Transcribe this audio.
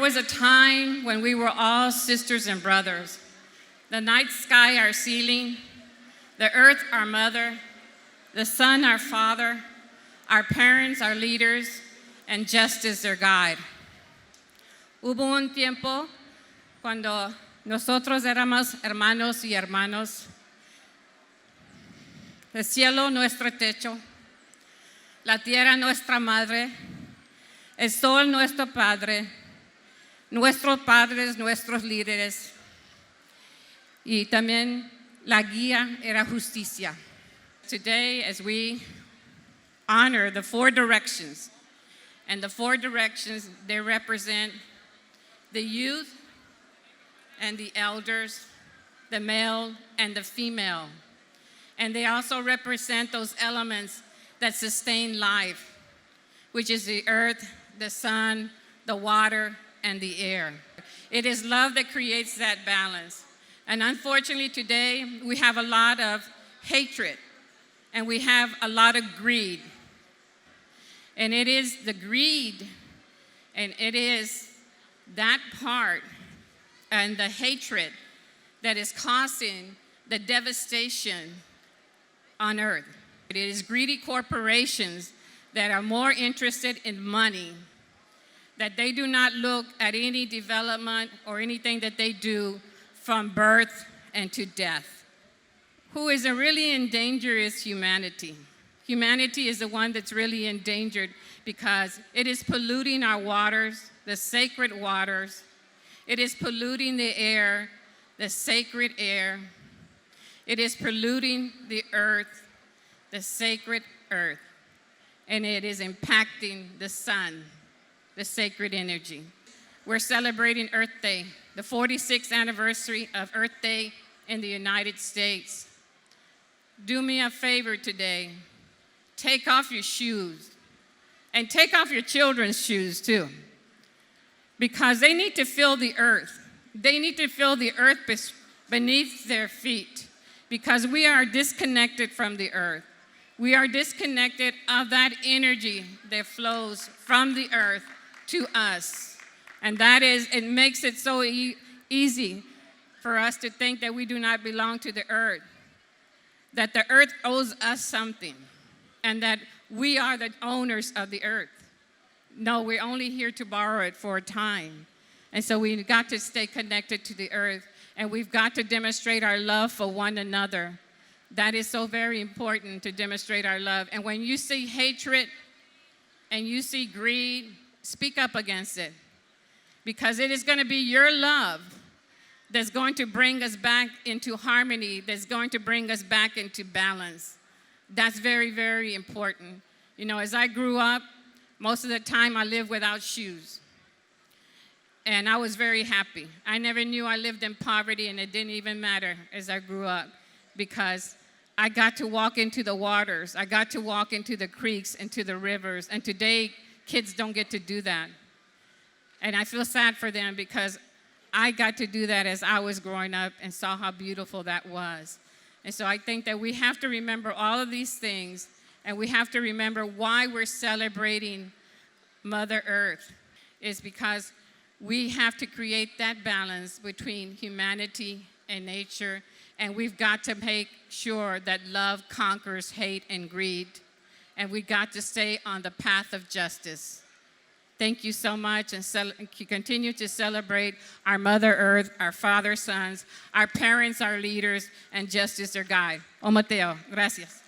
was a time when we were all sisters and brothers. The night sky our ceiling, the earth our mother, the sun our father, our parents our leaders, and justice their guide. Hubo un tiempo cuando nosotros éramos hermanos y hermanos, el cielo nuestro techo, la tierra nuestra madre, el sol nuestro padre, nuestros padres, nuestros líderes, y también la guía era justicia. Today, as we honor the four directions, and the four directions, they represent the youth and the elders, the male and the female. And they also represent those elements that sustain life, which is the earth, the sun, the water, and the air. It is love that creates that balance. And unfortunately today, we have a lot of hatred, and we have a lot of greed. And it is the greed, and it is that part and the hatred that is causing the devastation on earth. It is greedy corporations that are more interested in money, that they do not look at any development or anything that they do from birth and to death. Who is really in danger is humanity. Humanity is the one that's really endangered because it is polluting our waters, the sacred waters. It is polluting the air, the sacred air. It is polluting the earth, the sacred earth. And it is impacting the sun, the sacred energy. We're celebrating Earth Day, the 46th anniversary of Earth Day in the United States. Do me a favor today. Take off your shoes, and take off your children's shoes too, because they need to feel the earth. They need to feel the earth beneath their feet, because we are disconnected from the earth. We are disconnected of that energy that flows from the earth to us. And that is, it makes it so easy for us to think that we do not belong to the earth, that the earth owes us something, and that we are the owners of the earth. No, we're only here to borrow it for a time. And so we've got to stay connected to the earth, and we've got to demonstrate our love for one another. That is so very important, to demonstrate our love. And when you see hatred and you see greed, speak up against it, because it is going to be your love that's going to bring us back into harmony, that's going to bring us back into balance. That's very, very important. You know, as I grew up, most of the time I lived without shoes. And I was very happy. I never knew I lived in poverty, and it didn't even matter as I grew up, because I got to walk into the waters. I got to walk into the creeks, into the rivers. And today, kids don't get to do that. And I feel sad for them, because I got to do that as I was growing up and saw how beautiful that was. And so I think that we have to remember all of these things, and we have to remember why we're celebrating Mother Earth. Is because we have to create that balance between humanity and nature, and we've got to make sure that love conquers hate and greed, and we've got to stay on the path of justice. Thank you so much, and continue to celebrate our Mother Earth, our Father, sons, our parents, our leaders, and justice, their guide. O Mateo, gracias.